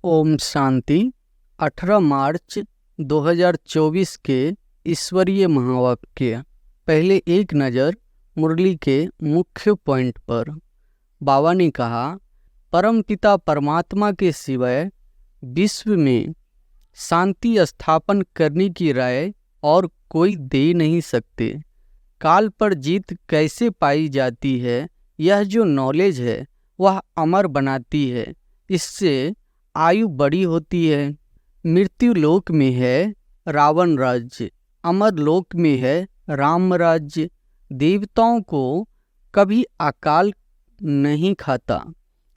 ओम शांति। 18 मार्च 2024 के ईश्वरीय महावाक्य। पहले एक नज़र मुरली के मुख्य पॉइंट पर। बाबा ने कहा, परमपिता परमात्मा के सिवाय विश्व में शांति स्थापन करने की राय और कोई दे नहीं सकते। काल पर जीत कैसे पाई जाती है, यह जो नॉलेज है वह अमर बनाती है। इससे आयु बड़ी होती है। मृत्यु लोक में है रावण राज्य, अमर लोक में है राम राज्य। देवताओं को कभी अकाल नहीं खाता,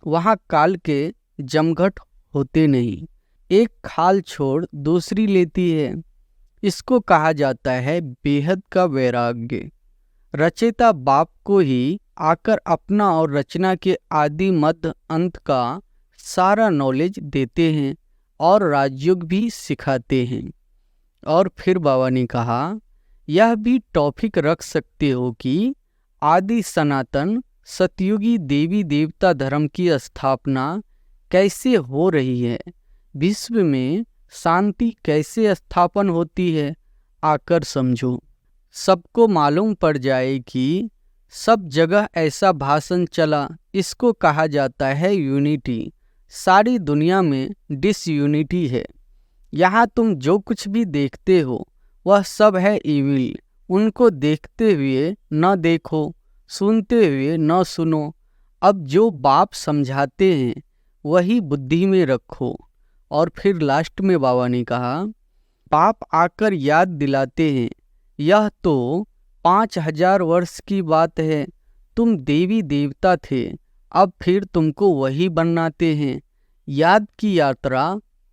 वहाँ काल के जमघट होते नहीं। एक खाल छोड़ दूसरी लेती है। इसको कहा जाता है बेहद का वैराग्य। रचयिता बाप को ही आकर अपना और रचना के आदि मध्य अंत का सारा नॉलेज देते हैं और राजयोग भी सिखाते हैं। और फिर बाबा ने कहा, यह भी टॉपिक रख सकते हो कि आदि सनातन सतयुगी देवी देवता धर्म की स्थापना कैसे हो रही है, विश्व में शांति कैसे स्थापन होती है, आकर समझो। सबको मालूम पड़ जाए कि सब जगह ऐसा भाषण चला। इसको कहा जाता है यूनिटी। सारी दुनिया में डिसयूनिटी है। यहाँ तुम जो कुछ भी देखते हो वह सब है इविल। उनको देखते हुए न देखो, सुनते हुए न सुनो। अब जो बाप समझाते हैं वही बुद्धि में रखो। और फिर लास्ट में बाबा ने कहा, बाप आकर याद दिलाते हैं, यह तो 5000 वर्ष की बात है। तुम देवी देवता थे, अब फिर तुमको वही बनाते हैं। याद की यात्रा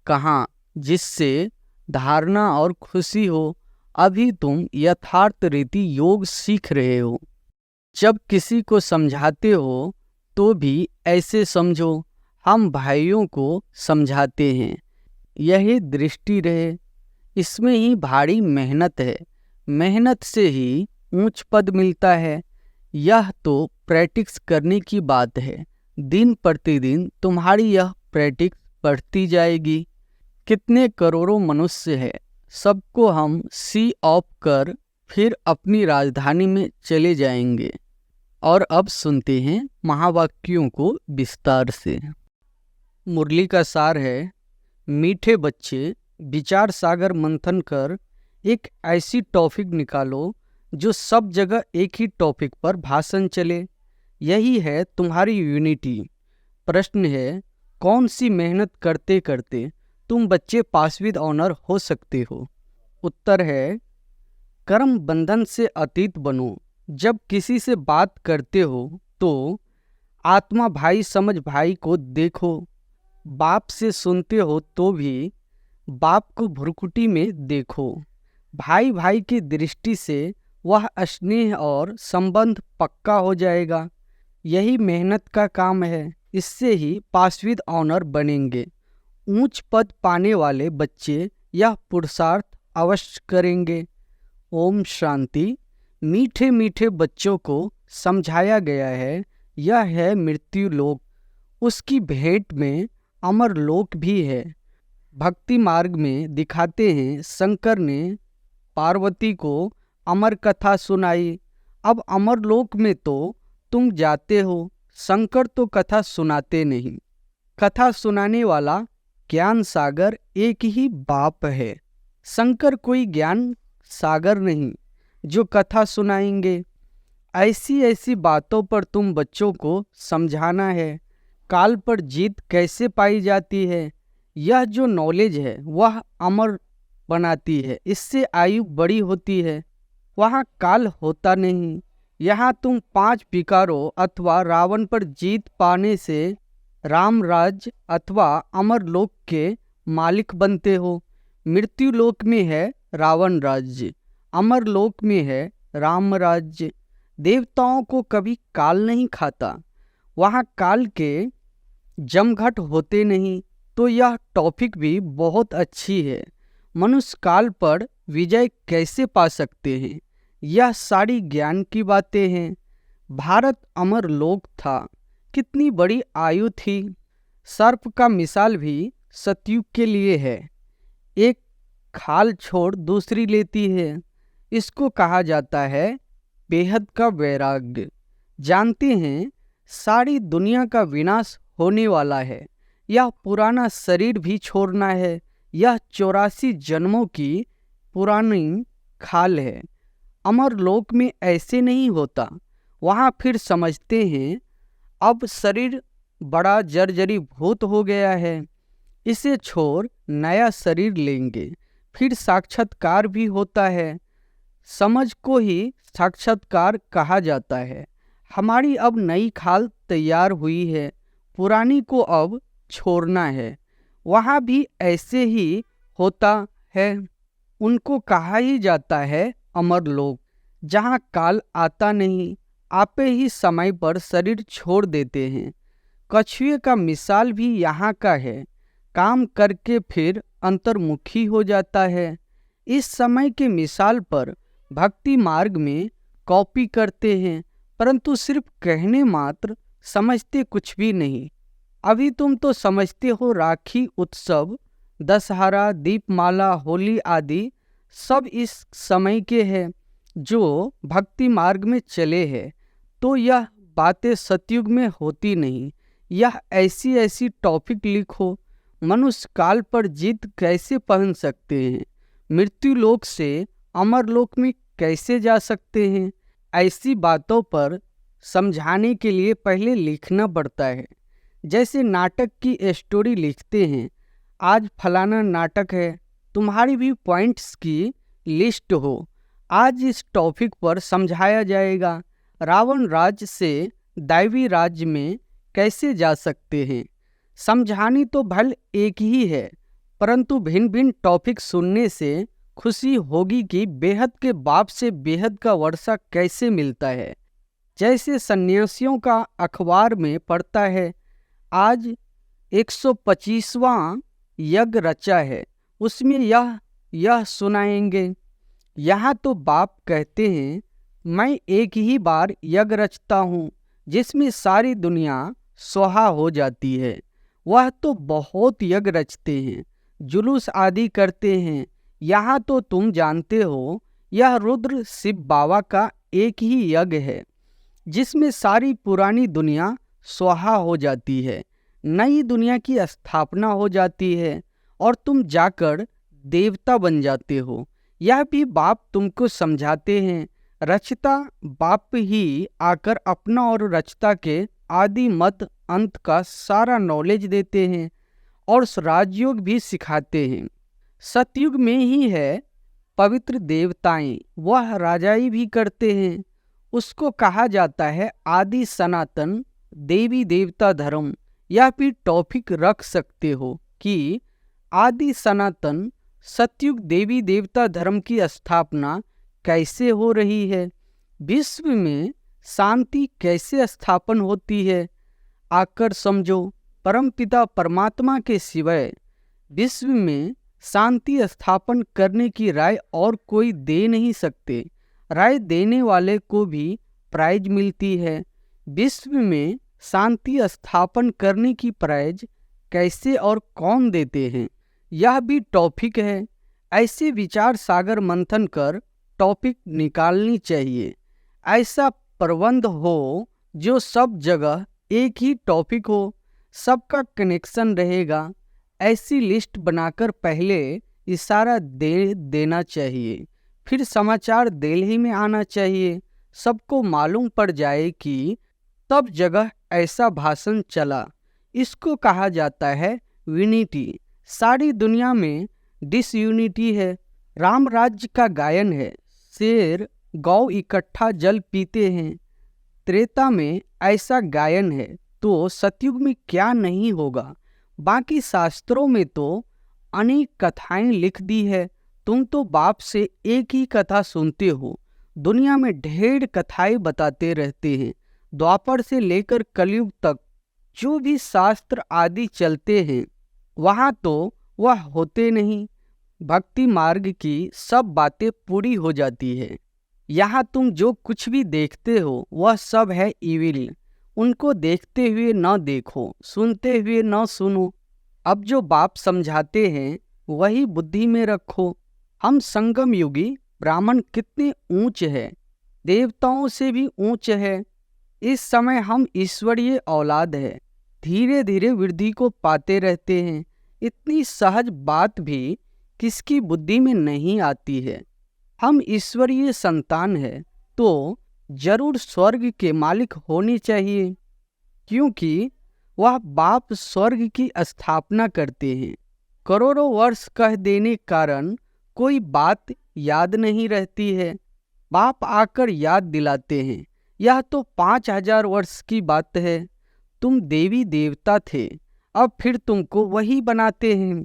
कहाँ, जिससे धारणा और खुशी हो। अभी तुम यथार्थ रीति योग सीख रहे हो। जब किसी को समझाते हो तो भी ऐसे समझो, हम भाइयों को समझाते हैं। यही दृष्टि रहे। इसमें ही भारी मेहनत है। मेहनत से ही ऊंच पद मिलता है। यह तो प्रैक्टिस करने की बात है। दिन प्रतिदिन तुम्हारी यह प्रैक्टिस बढ़ती जाएगी। कितने करोड़ों मनुष्य है, सबको हम सी ऑफ कर फिर अपनी राजधानी में चले जाएंगे। और अब सुनते हैं महावाक्यों को विस्तार से। मुरली का सार है, मीठे बच्चे विचार सागर मंथन कर एक ऐसी टॉपिक निकालो जो सब जगह एक ही टॉपिक पर भाषण चले। यही है तुम्हारी यूनिटी। प्रश्न है, कौन सी मेहनत करते करते तुम बच्चे पास विद ऑनर हो सकते हो? उत्तर है, कर्म बंधन से अतीत बनो। जब किसी से बात करते हो तो आत्मा भाई समझ भाई को देखो। बाप से सुनते हो तो भी बाप को भ्रुकुटी में देखो। भाई भाई की दृष्टि से वह स्नेह और संबंध पक्का हो जाएगा। यही मेहनत का काम है। इससे ही पास विद ऑनर बनेंगे। ऊंच पद पाने वाले बच्चे यह पुरुषार्थ अवश्य करेंगे। ओम शांति। मीठे मीठे बच्चों को समझाया गया है, यह है मृत्यु लोक। उसकी भेंट में अमर लोक भी है। भक्ति मार्ग में दिखाते हैं, शंकर ने पार्वती को अमर कथा सुनाई। अब अमर लोक में तो तुम जाते हो, शंकर तो कथा सुनाते नहीं। कथा सुनाने वाला ज्ञान सागर एक ही बाप है। शंकर कोई ज्ञान सागर नहीं जो कथा सुनाएंगे। ऐसी ऐसी बातों पर तुम बच्चों को समझाना है। काल पर जीत कैसे पाई जाती है, यह जो नॉलेज है वह अमर बनाती है। इससे आयु बड़ी होती है, वहाँ काल होता नहीं। यहाँ तुम 5 विकारों अथवा रावण पर जीत पाने से राम राज्य अथवा अमर लोक के मालिक बनते हो। मृत्यु लोक में है रावण राज्य, अमर लोक में है राम राज्य। देवताओं को कभी काल नहीं खाता, वहाँ काल के जमघट होते नहीं। तो यह टॉपिक भी बहुत अच्छी है। मनुष्य काल पर विजय कैसे पा सकते हैं, यह सारी ज्ञान की बातें हैं। भारत अमर लोक था, कितनी बड़ी आयु थी। सर्प का मिसाल भी सतयुग के लिए है। एक खाल छोड़ दूसरी लेती है। इसको कहा जाता है बेहद का वैराग्य। जानते हैं सारी दुनिया का विनाश होने वाला है। यह पुराना शरीर भी छोड़ना है। यह 84 जन्मों की पुरानी खाल है। अमर लोक में ऐसे नहीं होता। वहाँ फिर समझते हैं अब शरीर बड़ा जर्जरी भूत हो गया है, इसे छोड़ नया शरीर लेंगे। फिर साक्षात्कार भी होता है। समझ को ही साक्षात्कार कहा जाता है। हमारी अब नई खाल तैयार हुई है, पुरानी को अब छोड़ना है। वहाँ भी ऐसे ही होता है। उनको कहा ही जाता है अमर लोक, जहाँ काल आता नहीं, आपे ही समय पर शरीर छोड़ देते हैं। कछुए का मिसाल भी यहाँ का है। काम करके फिर अंतर्मुखी हो जाता है। इस समय के मिसाल पर भक्ति मार्ग में कॉपी करते हैं, परंतु सिर्फ कहने मात्र, समझते कुछ भी नहीं। अभी तुम तो समझते हो राखी उत्सव, दशहरा, दीपमाला, होली आदि सब इस समय के हैं जो भक्ति मार्ग में चले हैं। तो यह बातें सतयुग में होती नहीं। यह ऐसी ऐसी टॉपिक लिखो, मनुष्य काल पर जीत कैसे पहन सकते हैं, मृत्यु लोक से अमर लोक में कैसे जा सकते हैं। ऐसी बातों पर समझाने के लिए पहले लिखना पड़ता है। जैसे नाटक की स्टोरी लिखते हैं, आज फलाना नाटक है, तुम्हारी भी पॉइंट्स की लिस्ट हो, आज इस टॉपिक पर समझाया जाएगा। रावण राज्य से दैवी राज्य में कैसे जा सकते हैं। समझानी तो भल एक ही है, परंतु भिन्न भिन्न टॉपिक सुनने से खुशी होगी कि बेहद के बाप से बेहद का वर्षा कैसे मिलता है। जैसे सन्यासियों का अखबार में पढ़ता है, आज 125वां यज्ञ रचा है, उसमें यह सुनाएंगे। यहाँ तो बाप कहते हैं मैं एक ही बार यज्ञ रचता हूँ जिसमें सारी दुनिया स्वाहा हो जाती है। वह तो बहुत यज्ञ रचते हैं, जुलूस आदि करते हैं। यहाँ तो तुम जानते हो यह रुद्र शिव बाबा का एक ही यज्ञ है जिसमें सारी पुरानी दुनिया स्वाहा हो जाती है, नई दुनिया की स्थापना हो जाती है और तुम जाकर देवता बन जाते हो। यह भी बाप तुमको समझाते हैं। रचता बाप ही आकर अपना और रचता के आदि मत अंत का सारा नॉलेज देते हैं और राजयोग भी सिखाते हैं। सतयुग में ही है पवित्र देवताएं, वह राजाई भी करते हैं। उसको कहा जाता है आदि सनातन देवी देवता धर्म। यह भी टॉपिक रख सकते हो कि आदि सनातन सतयुग देवी देवता धर्म की स्थापना कैसे हो रही है, विश्व में शांति कैसे स्थापन होती है। आकर समझो, परमपिता परमात्मा के सिवाय विश्व में शांति स्थापन करने की राय और कोई दे नहीं सकते। राय देने वाले को भी प्राइज मिलती है। विश्व में शांति स्थापन करने की प्राइज कैसे और कौन देते हैं, यह भी टॉपिक है। ऐसे विचार सागर मंथन कर टॉपिक निकालनी चाहिए। ऐसा प्रबंध हो जो सब जगह एक ही टॉपिक हो, सबका कनेक्शन रहेगा। ऐसी लिस्ट बनाकर पहले इशारा दे देना चाहिए, फिर समाचार दिल्ली में आना चाहिए। सबको मालूम पड़ जाए कि सब जगह ऐसा भाषण चला। इसको कहा जाता है यूनिटी। सारी दुनिया में डिसयूनिटी है। राम राज्य का गायन है, शेर गौ इकट्ठा जल पीते हैं। त्रेता में ऐसा गायन है तो सतयुग में क्या नहीं होगा। बाकी शास्त्रों में तो अनेक कथाएं लिख दी है। तुम तो बाप से एक ही कथा सुनते हो, दुनिया में ढेर कथाएं बताते रहते हैं। द्वापर से लेकर कलयुग तक जो भी शास्त्र आदि चलते हैं वहाँ तो वह होते नहीं। भक्ति मार्ग की सब बातें पूरी हो जाती है। यहाँ तुम जो कुछ भी देखते हो वह सब है इविल। उनको देखते हुए न देखो, सुनते हुए न सुनो। अब जो बाप समझाते हैं वही बुद्धि में रखो। हम संगम युगी ब्राह्मण कितने ऊंच है, देवताओं से भी ऊंच है। इस समय हम ईश्वरीय औलाद है, धीरे धीरे वृद्धि को पाते रहते हैं। इतनी सहज बात भी किसकी बुद्धि में नहीं आती है। हम ईश्वरीय संतान है तो जरूर स्वर्ग के मालिक होने चाहिए, क्योंकि वह बाप स्वर्ग की स्थापना करते हैं। करोड़ों वर्ष कह देने कारण कोई बात याद नहीं रहती है। बाप आकर याद दिलाते हैं, यह तो 5000 वर्ष की बात है। तुम देवी देवता थे, अब फिर तुमको वही बनाते हैं।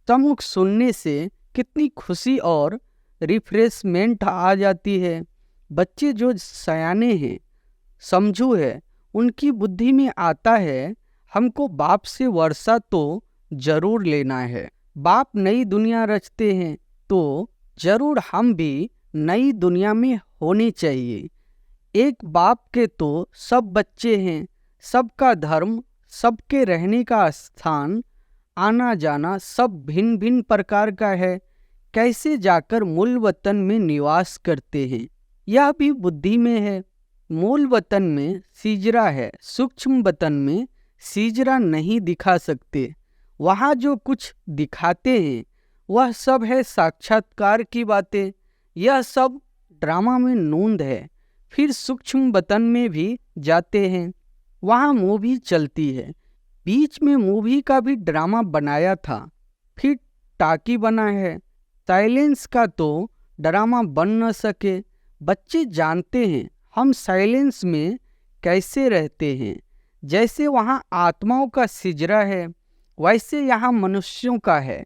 सम्मुख सुनने से कितनी खुशी और रिफ्रेशमेंट आ जाती है। बच्चे जो सयाने हैं, समझू है, उनकी बुद्धि में आता है हमको बाप से वर्षा तो जरूर लेना है। बाप नई दुनिया रचते हैं तो जरूर हम भी नई दुनिया में होने चाहिए। एक बाप के तो सब बच्चे हैं, सबका धर्म, सबके रहने का स्थान, आना जाना सब भिन्न भिन्न प्रकार का है। कैसे जाकर मूल वतन में निवास करते हैं, यह भी बुद्धि में है। मूल वतन में सीजरा है, सूक्ष्म वतन में सीजरा नहीं दिखा सकते। वहाँ जो कुछ दिखाते हैं वह सब है साक्षात्कार की बातें। यह सब ड्रामा में नूंद है। फिर सूक्ष्म वतन में भी जाते हैं, वहाँ मूवी चलती है। बीच में मूवी का भी ड्रामा बनाया था, फिर टाकी बना है। साइलेंस का तो ड्रामा बन न सके। बच्चे जानते हैं हम साइलेंस में कैसे रहते हैं। जैसे वहाँ आत्माओं का सिजरा है, वैसे यहाँ मनुष्यों का है।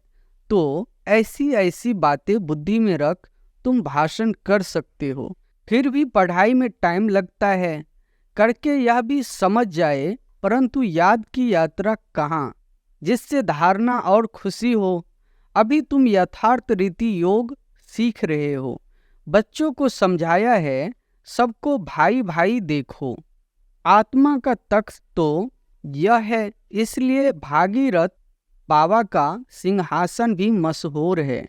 तो ऐसी ऐसी बातें बुद्धि में रख तुम भाषण कर सकते हो। फिर भी पढ़ाई में टाइम लगता है, करके यह भी समझ जाए, परंतु याद की यात्रा कहाँ, जिससे धारणा और खुशी हो। अभी तुम यथार्थ रीति योग सीख रहे हो। बच्चों को समझाया है सबको भाई भाई देखो। आत्मा का तख्त तो यह है, इसलिए भागीरथ बाबा का सिंहासन भी मशहूर है।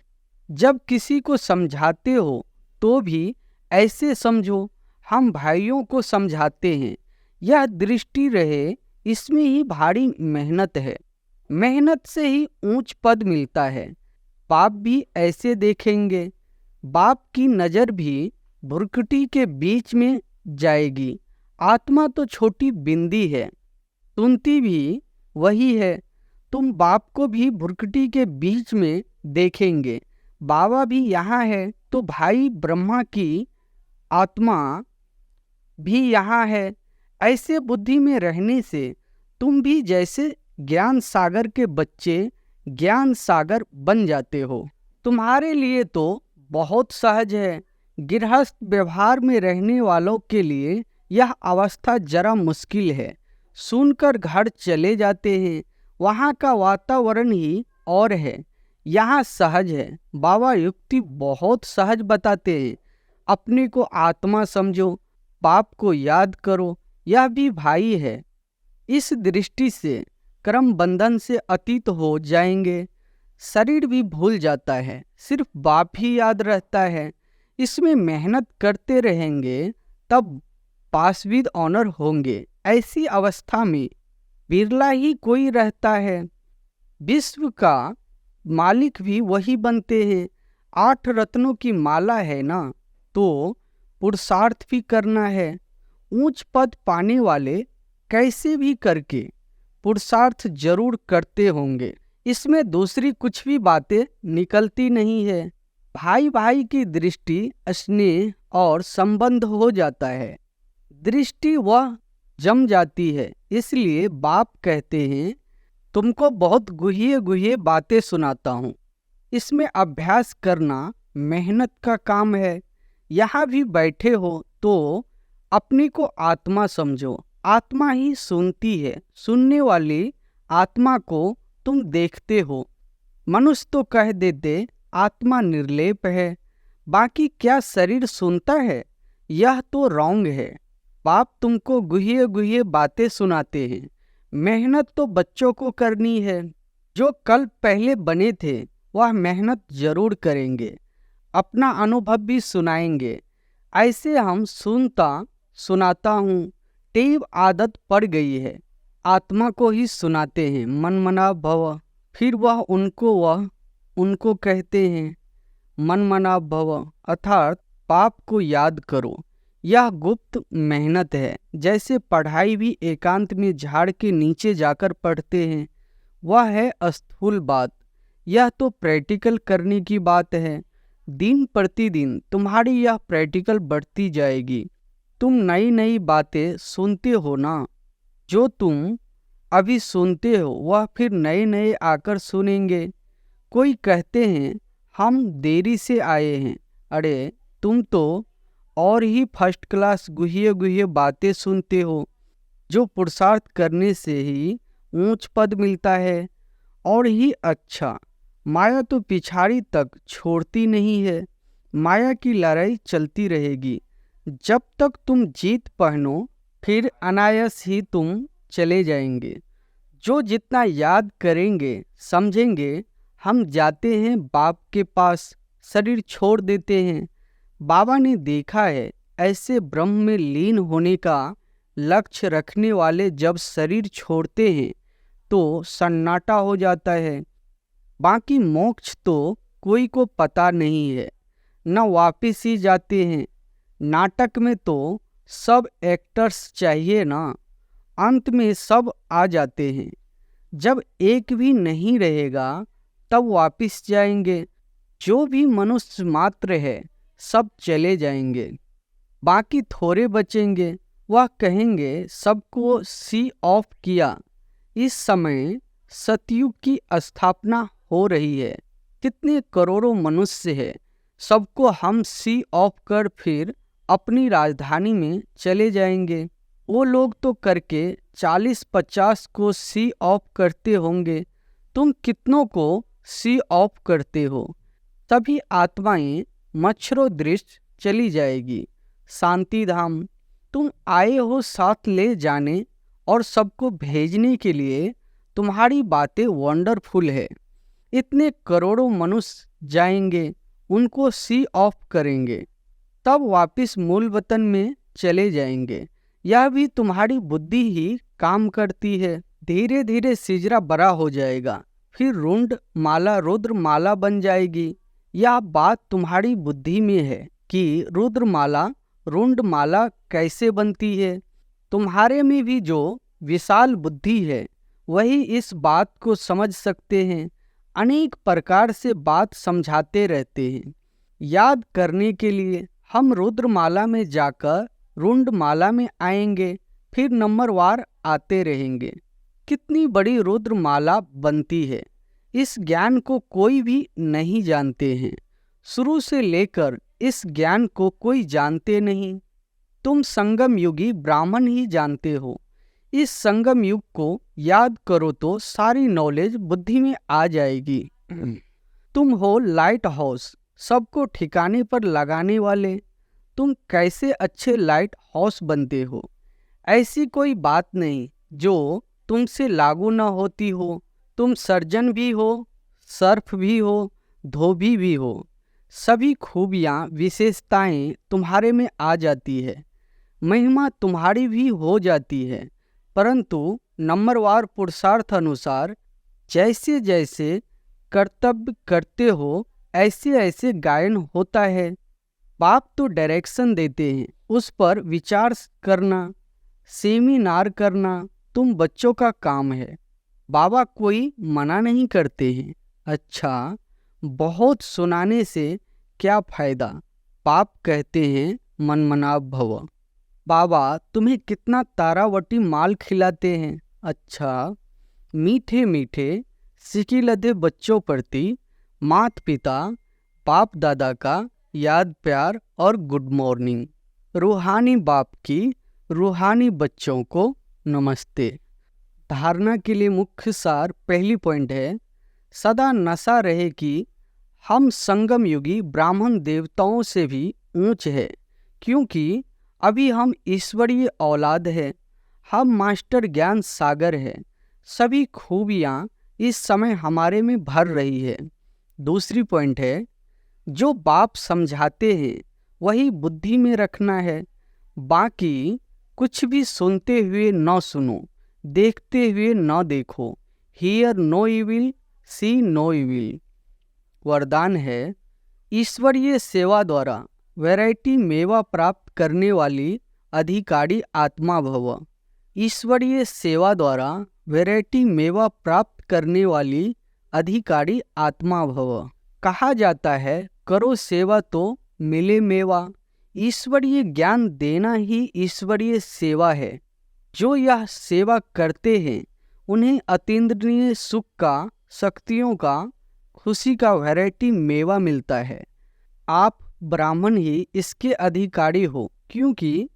जब किसी को समझाते हो तो भी ऐसे समझो हम भाइयों को समझाते हैं। यह दृष्टि रहे, इसमें ही भारी मेहनत है। मेहनत से ही ऊंच पद मिलता है। बाप भी ऐसे देखेंगे। बाप की नज़र भी भुरकटी के बीच में जाएगी। आत्मा तो छोटी बिंदी है, सुनती भी वही है। तुम बाप को भी भुरकटी के बीच में देखेंगे। बाबा भी यहाँ है तो भाई ब्रह्मा की आत्मा भी यहाँ है। ऐसे बुद्धि में रहने से तुम भी जैसे ज्ञान सागर के बच्चे ज्ञान सागर बन जाते हो। तुम्हारे लिए तो बहुत सहज है। गृहस्थ व्यवहार में रहने वालों के लिए यह अवस्था जरा मुश्किल है। सुनकर घर चले जाते हैं, वहाँ का वातावरण ही और है, यहाँ सहज है। बाबा युक्ति बहुत सहज बताते हैं। अपने को आत्मा समझो, बाप को याद करो, यह भी भाई है। इस दृष्टि से कर्म बंधन से अतीत हो जाएंगे। शरीर भी भूल जाता है, सिर्फ बाप ही याद रहता है। इसमें मेहनत करते रहेंगे तब पास विद ऑनर होंगे। ऐसी अवस्था में बिरला ही कोई रहता है। विश्व का मालिक भी वही बनते हैं। 8 रत्नों की माला है ना, तो पुरुषार्थ भी करना है। ऊंच पद पाने वाले कैसे भी करके पुरुषार्थ जरूर करते होंगे। इसमें दूसरी कुछ भी बातें निकलती नहीं है। भाई भाई की दृष्टि स्नेह और संबंध हो जाता है। दृष्टि वह जम जाती है। इसलिए बाप कहते हैं तुमको बहुत गुहिए गुहिए बातें सुनाता हूँ। इसमें अभ्यास करना मेहनत का काम है। यहाँ भी बैठे हो तो अपने को आत्मा समझो। आत्मा ही सुनती है। सुनने वाली आत्मा को तुम देखते हो। मनुष्य तो कह देते आत्मा निर्लेप है, बाकी क्या शरीर सुनता है? यह तो रॉन्ग है। बाप तुमको गुहिए गुहिए बातें सुनाते हैं। मेहनत तो बच्चों को करनी है। जो कल पहले बने थे वह मेहनत जरूर करेंगे, अपना अनुभव भी सुनाएंगे। ऐसे हम सुनता सुनाता हूँ, टेव आदत पड़ गई है। आत्मा को ही सुनाते हैं मन मना भव, फिर वह उनको कहते हैं मन मना भव, अर्थात पाप को याद करो। यह गुप्त मेहनत है। जैसे पढ़ाई भी एकांत में झाड़ के नीचे जाकर पढ़ते हैं, वह है स्थूल बात। यह तो प्रैक्टिकल करने की बात है। दिन प्रतिदिन तुम्हारी यह प्रैक्टिकल बढ़ती जाएगी। तुम नई नई बातें सुनते हो ना, जो तुम अभी सुनते हो वह फिर नए नए आकर सुनेंगे। कोई कहते हैं हम देरी से आए हैं, अरे तुम तो और ही फर्स्ट क्लास गुहिये गुहिये बातें सुनते हो। जो पुरुषार्थ करने से ही ऊंच पद मिलता है और ही अच्छा। माया तो पिछाड़ी तक छोड़ती नहीं है। माया की लड़ाई चलती रहेगी जब तक तुम जीत पहनो, फिर अनायास ही तुम चले जाएंगे। जो जितना याद करेंगे समझेंगे। हम जाते हैं बाप के पास, शरीर छोड़ देते हैं। बाबा ने देखा है ऐसे ब्रह्म में लीन होने का लक्ष्य रखने वाले जब शरीर छोड़ते हैं तो सन्नाटा हो जाता है। बाकी मोक्ष तो कोई को पता नहीं है, न वापिस ही जाते हैं। नाटक में तो सब एक्टर्स चाहिए ना, अंत में सब आ जाते हैं। जब एक भी नहीं रहेगा तब वापिस जाएंगे। जो भी मनुष्य मात्र है सब चले जाएंगे, बाकी थोड़े बचेंगे। वह कहेंगे सबको सी ऑफ किया। इस समय सतयुग की स्थापना हो रही है। कितने करोड़ों मनुष्य है, सबको हम सी ऑफ कर फिर अपनी राजधानी में चले जाएंगे। वो लोग तो करके 40-50 को सी ऑफ करते होंगे। तुम कितनों को सी ऑफ करते हो? सभी आत्माएं मच्छरों दृष्ट चली जाएगी शांति धाम। तुम आए हो साथ ले जाने और सबको भेजने के लिए। तुम्हारी बातें वंडरफुल है। इतने करोड़ों मनुष्य जाएंगे, उनको सी ऑफ करेंगे, तब वापिस मूल वतन में चले जाएंगे। यह भी तुम्हारी बुद्धि ही काम करती है। धीरे धीरे सिजरा बड़ा हो जाएगा, फिर रुंड माला रुद्र माला बन जाएगी। यह बात तुम्हारी बुद्धि में है कि रुद्र माला रुंड माला कैसे बनती है। तुम्हारे में भी जो विशाल बुद्धि है वही इस बात को समझ सकते हैं। अनेक प्रकार से बात समझाते रहते हैं। याद करने के लिए हम रुद्रमाला में जाकर रुंड माला में आएंगे, फिर नंबरवार आते रहेंगे। कितनी बड़ी रुद्रमाला बनती है, इस ज्ञान को कोई भी नहीं जानते हैं। शुरू से लेकर इस ज्ञान को कोई जानते नहीं। तुम संगम युगी ब्राह्मण ही जानते हो। इस संगम युग को याद करो तो सारी नॉलेज बुद्धि में आ जाएगी। तुम हो लाइट हाउस, सबको ठिकाने पर लगाने वाले। तुम कैसे अच्छे लाइट हाउस बनते हो? ऐसी कोई बात नहीं जो तुमसे लागू न होती हो। तुम सर्जन भी हो, सर्फ भी हो, धोबी भी हो। सभी खूबियाँ विशेषताएं तुम्हारे में आ जाती है। महिमा तुम्हारी भी हो जाती है, परंतु नंबरवार पुरुषार्थ अनुसार जैसे जैसे कर्तव्य करते हो ऐसे ऐसे गायन होता है। बाप तो डायरेक्शन देते हैं, उस पर विचार करना, सेमिनार करना तुम बच्चों का काम है। बाबा कोई मना नहीं करते हैं। अच्छा, बहुत सुनाने से क्या फायदा? बाप कहते हैं मनमना भव। बाबा तुम्हें कितना तारावटी माल खिलाते हैं। अच्छा, मीठे मीठे सिकिलधे बच्चों प्रति माता पिता बाप दादा का याद प्यार और गुड मॉर्निंग। रूहानी बाप की रूहानी बच्चों को नमस्ते। धारणा के लिए मुख्य सार पहली पॉइंट है, सदा नशा रहे कि हम संगम युगी ब्राह्मण देवताओं से भी ऊंच है, क्योंकि अभी हम ईश्वरीय औलाद है। हम मास्टर ज्ञान सागर है। सभी खूबियाँ इस समय हमारे में भर रही है। दूसरी पॉइंट है, जो बाप समझाते हैं वही बुद्धि में रखना है, बाकी कुछ भी सुनते हुए न सुनो, देखते हुए न देखो। Hear no evil, see no evil. वरदान है, ईश्वरीय सेवा द्वारा वैरायटी मेवा प्राप्त करने वाली अधिकारी आत्मा भव। ईश्वरीय सेवा द्वारा वैरायटी मेवा प्राप्त करने वाली अधिकारी आत्मा भव। कहा जाता है, करो सेवा तो मिले मेवा। ईश्वरीय ज्ञान देना ही ईश्वरीय सेवा है। जो यह सेवा करते हैं उन्हें अतीन्द्रिय सुख का, शक्तियों का, खुशी का वैरायटी मेवा मिलता है। आप ब्राह्मण ही इसके अधिकारी हो, क्योंकि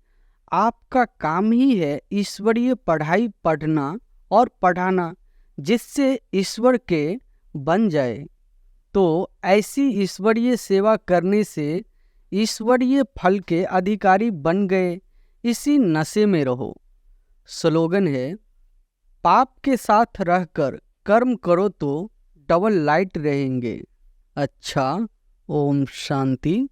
आपका काम ही है ईश्वरीय पढ़ाई पढ़ना और पढ़ाना, जिससे ईश्वर के बन जाए। तो ऐसी ईश्वरीय सेवा करने से ईश्वरीय फल के अधिकारी बन गए। इसी नशे में रहो। स्लोगन है, पाप के साथ रहकर कर्म करो तो डबल लाइट रहेंगे। अच्छा, ओम शांति।